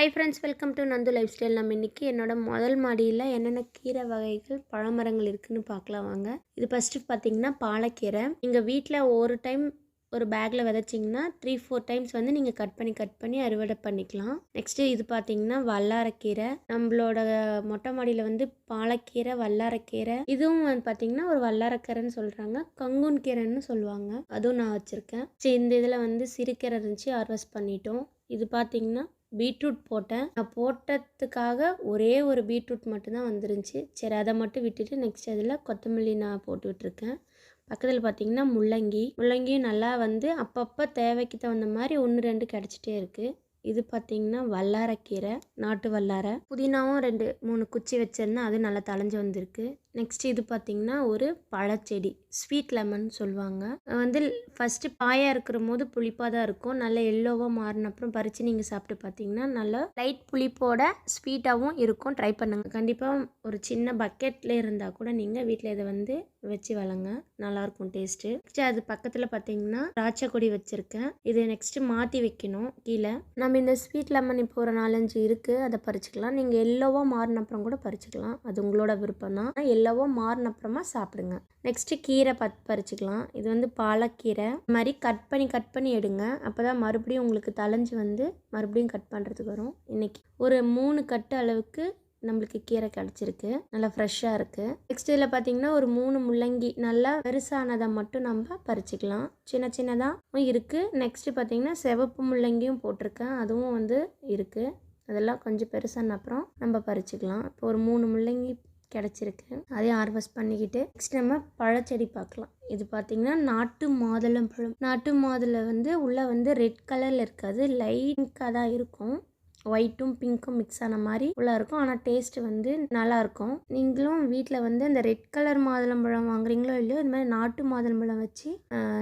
Hi friends, welcome to Nandu life style. நம்ம இன்றைக்கி என்னோடய முதல் மாடியில் என்னென்ன கீரை வகைகள் பழமரங்கள் இருக்குதுன்னு பார்க்கலாம் வாங்க. இது ஃபஸ்ட்டு பார்த்திங்கன்னா பாலக்கீரை. நீங்கள் வீட்டில் ஒரு டைம் ஒரு பேக்கில் விதைச்சிங்கன்னா 3-4 டைம்ஸ் வந்து நீங்கள் கட் பண்ணி அறுவடை பண்ணிக்கலாம். நெக்ஸ்ட்டு இது பார்த்திங்கன்னா வல்லாரக்கீரை. நம்மளோட மொட்டை மாடியில் வந்து பாலக்கீரை, வல்லாரக்கீரை, இதுவும் வந்து பார்த்திங்கன்னா ஒரு வல்லாரக்கீரைன்னு சொல்கிறாங்க, கங்குன் கீரைன்னு சொல்லுவாங்க. அதுவும் நான் வச்சுருக்கேன். சரி, இந்த இதில் வந்து சிறுகீரை இருந்துச்சு, ஹார்வெஸ்ட் பண்ணிட்டோம். இது பார்த்திங்கன்னா பீட்ரூட் போட்டேன். நான் போட்டதுக்காக ஒரே ஒரு பீட்ரூட் மட்டும்தான் வந்துருந்துச்சு. சரி, அதை மட்டும் விட்டுட்டு நெக்ஸ்ட் அதில் கொத்தமல்லி நான் போட்டு விட்டுருக்கேன். பக்கத்தில் பார்த்திங்கன்னா முள்ளங்கியும் நல்லா வந்து அப்பப்போ தேவைக்கு தகுந்த மாதிரி 1-2 கிடச்சிட்டே இருக்குது. இது பார்த்திங்கன்னா வல்லாரக்கீரை, நாட்டு வல்லாரை. புதினாவும் 2-3 குச்சி வச்சிருந்தேன், அது நல்லா தளைஞ்சு வந்திருக்கு. நெக்ஸ்ட் இது பார்த்திங்கன்னா ஒரு பழச்செடி, ஸ்வீட் லெமன் சொல்லுவாங்க. வந்து ஃபஸ்ட்டு பாயாக இருக்கிற போது புளிப்பாக தான் இருக்கும். நல்லா எல்லோவாக மாறின அப்புறம் பறித்து நீங்கள் சாப்பிட்டு பார்த்தீங்கன்னா நல்லா லைட் புளிப்போட ஸ்வீட்டாகவும் இருக்கும். ட்ரை பண்ணுங்கள். கண்டிப்பாக ஒரு சின்ன பக்கெட்டில் இருந்தால் கூட நீங்கள் வீட்டில் இதை வந்து வச்சு வளங்க, நல்லாயிருக்கும் டேஸ்ட்டு. நெக்ஸ்ட் அது பக்கத்தில் பார்த்தீங்கன்னா திராட்சை கொடி வச்சுருக்கேன். இது நெக்ஸ்ட்டு மாற்றி வைக்கணும் கீழே. நம்ம இந்த ஸ்வீட் லெமன் இப்போ ஒரு 4-5 இருக்குது, அதை பறிச்சுக்கலாம். நீங்கள் எல்லோவாக மாறின அப்புறம் கூட பறிச்சுக்கலாம், அது உங்களோட விருப்பம் தான். எல்லோவாக மாறின அப்புறமா சாப்பிடுங்க. நெக்ஸ்ட்டு கீரை பறிச்சுக்கலாம். இது வந்து பாலக்கீரை. இது மாதிரி கட் பண்ணி எடுங்க. அப்போ தான் மறுபடியும் உங்களுக்கு தளைஞ்சு வந்து மறுபடியும் கட் பண்ணுறதுக்கு வரும். இன்றைக்கி ஒரு 3 கட்டு அளவுக்கு நம்மளுக்கு கீரை கிடச்சிருக்கு, நல்லா ஃப்ரெஷ்ஷாக இருக்குது. நெக்ஸ்ட் இதில் பார்த்திங்கன்னா ஒரு 3 முள்ளங்கி நல்லா பெருசானதை மட்டும் நம்ம பறிச்சிக்கலாம். சின்னதாக இருக்குது. நெக்ஸ்ட்டு பார்த்திங்கன்னா சிவப்பு முள்ளங்கியும் போட்டிருக்கேன், அதுவும் வந்து இருக்குது. அதெல்லாம் கொஞ்சம் பெருசான அப்புறம் நம்ம பறிச்சிக்கலாம். இப்போ ஒரு 3 முள்ளங்கி கிடச்சிருக்கு, அதையும் ஹார்வெஸ்ட் பண்ணிக்கிட்டு நெக்ஸ்ட் நம்ம பழச்செடி பார்க்கலாம். இது பார்த்திங்கன்னா நாட்டு மாதுளம்பழம். நாட்டு மாதுளை வந்து உள்ளே வந்து ரெட் கலரில் இருக்காது, லைட்டாக தான் இருக்கும். ஒயிட்டும் பிங்க்கும் மிக்ஸ் ஆன மாதிரி உள்ளே இருக்கும். ஆனால் டேஸ்ட்டு வந்து நல்லாயிருக்கும். நீங்களும் வீட்டில் வந்து அந்த ரெட் கலர் மாதுளம்பழம் வாங்குறீங்களோ இல்லையோ, இது மாதிரி நாட்டு மாதுளம்பழம் வச்சு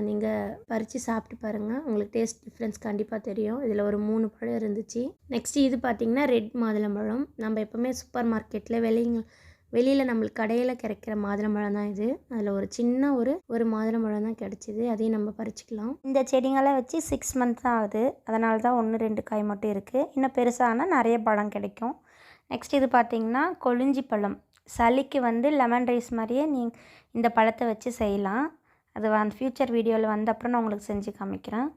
நீங்கள் பறித்து சாப்பிட்டு பாருங்கள். உங்களுக்கு டேஸ்ட் டிஃப்ரென்ஸ் கண்டிப்பாக தெரியும். இதில் ஒரு 3 பழம் இருந்துச்சு. நெக்ஸ்ட்டு இது பார்த்திங்கன்னா ரெட் மாதுளம்பழம். நம்ம எப்போவுமே சூப்பர் மார்க்கெட்டில் வெளியில் நம்மளுக்கு கடையில் கிடைக்கிற மாதுளம்பழம் தான் இது. அதில் ஒரு சின்ன ஒரு மாதுளம்பழம் தான் கிடச்சிது, அதையும் நம்ம பறிச்சிக்கலாம். இந்த செடிங்கெல்லாம் வச்சு 6 மந்த்ஸ் தான் ஆகுது, அதனால தான் 1-2 காய் மட்டும் இருக்குது. இன்னும் பெருசானால் நிறைய பழம் கிடைக்கும். நெக்ஸ்ட் இது பார்த்திங்கன்னா கொழிஞ்சி பழம். சளிக்கு வந்து லெமன் ரைஸ் மாதிரியே இந்த பழத்தை வச்சு செய்யலாம். அது அந்த ஃப்யூச்சர் வீடியோவில் வந்த அப்புறம் நான் உங்களுக்கு செஞ்சு காமிக்கிறேன்.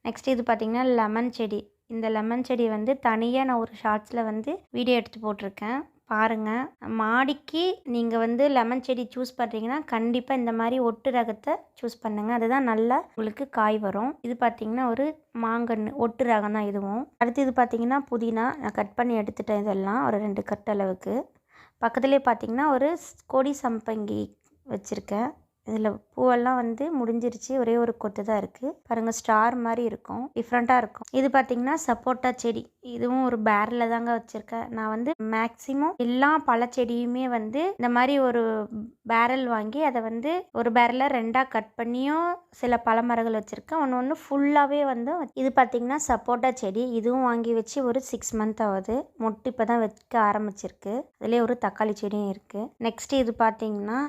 நெக்ஸ்ட் இது பார்த்திங்கன்னா லெமன் செடி. இந்த லெமன் செடி வந்து தனியாக நான் ஒரு ஷார்ட்ஸில் வந்து வீடியோ எடுத்து போட்டிருக்கேன், பாருங்கள். மாடிக்கு நீங்கள் வந்து லெமன் செடி சூஸ் பண்ணுறீங்கன்னா கண்டிப்பாக இந்த மாதிரி ஒட்டு ரகத்தை சூஸ் பண்ணுங்கள், அதுதான் நல்லா உங்களுக்கு காய் வரும். இது பார்த்திங்கன்னா ஒரு மாங்கன்று ஒட்டு ரகம் தான் இதுவும். அடுத்து இது பார்த்திங்கன்னா புதினா. நான் கட் பண்ணி எடுத்துட்டேன், இதெல்லாம் ஒரு 2 கட்டு அளவுக்கு. பக்கத்துலேயே பார்த்திங்கன்னா ஒரு கொடி சம்பங்கி வச்சுருக்கேன். இதில் பூவெல்லாம் வந்து முடிஞ்சிருச்சு, ஒரே ஒரு கொத்து தான் இருக்குது. பாருங்கள், ஸ்டார் மாதிரி இருக்கும், டிஃப்ரெண்ட்டாக இருக்கும். இது பார்த்திங்கன்னா சப்போட்டா செடி. இதுவும் ஒரு பேரலில் தாங்க வச்சுருக்கேன். நான் வந்து மேக்ஸிமம் எல்லா பழச்செடியுமே வந்து இந்த மாதிரி ஒரு பேரல் வாங்கி அதை வந்து ஒரு பேரலில் 2ஆக கட் பண்ணியும் சில பழமரங்கள் வச்சுருக்கேன். ஒன்று ஃபுல்லாகவே வந்து. இது பார்த்திங்கன்னா சப்போட்டா செடி. இதுவும் வாங்கி வச்சு ஒரு 6 மந்த் ஆகுது. மொட்டு இப்போ தான் வைக்க ஆரம்பிச்சிருக்கு. அதிலே ஒரு தக்காளி செடியும் இருக்குது. நெக்ஸ்ட்டு இது பார்த்திங்கன்னா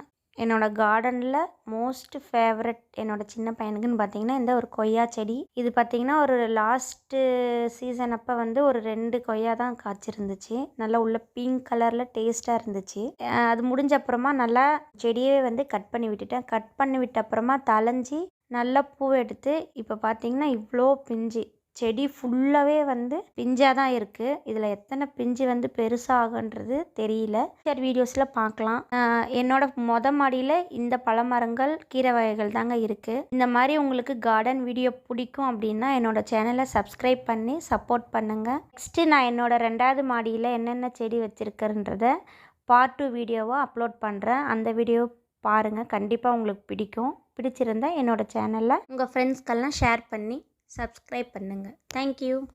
என்னோடய கார்டனில் மோஸ்ட் ஃபேவரட் என்னோடய சின்ன பையனுக்குன்னு பார்த்திங்கன்னா இந்த ஒரு கொய்யா செடி. இது பார்த்திங்கன்னா ஒரு லாஸ்ட்டு சீசன் அப்போ வந்து ஒரு 2 கொய்யா தான் காய்ச்சிருந்துச்சு. நல்லா உள்ள பிங்க் கலரில் டேஸ்ட்டாக இருந்துச்சு. அது முடிஞ்ச அப்புறமா நல்லா செடியே வந்து கட் பண்ணி விட்டுட்டேன். கட் பண்ணி விட்ட அப்புறமா தளைஞ்சி நல்லா பூ எடுத்து இப்போ பார்த்திங்கன்னா இவ்வளோ பிஞ்சு. செடி ஃபுல்லாகவே வந்து பிஞ்சாக தான் இருக்குது. இதில் எத்தனை பிஞ்சு வந்து பெருசாகுன்றது தெரியல. சரி, வீடியோஸில் பார்க்கலாம். என்னோட மாடியில் இந்த பழமரங்கள் கீரை வகைகள் தாங்க இருக்குது. இந்த மாதிரி உங்களுக்கு கார்டன் வீடியோ பிடிக்கும் அப்படின்னா என்னோடய சேனலை சப்ஸ்கிரைப் பண்ணி சப்போர்ட் பண்ணுங்கள். நெக்ஸ்ட்டு நான் என்னோடய 2வது மாடியில் என்னென்ன செடி வச்சுருக்கேன்றதை பார்ட் 2 வீடியோவாக அப்லோட் பண்ணுறேன். அந்த வீடியோ பாருங்கள், கண்டிப்பாக உங்களுக்கு பிடிக்கும். பிடிச்சிருந்தால் என்னோடய சேனலில் உங்கள் ஃப்ரெண்ட்ஸ்க்கெல்லாம் ஷேர் பண்ணி சப்ஸ்கிரைப் பண்ணுங்கள். தேங்க்யூ.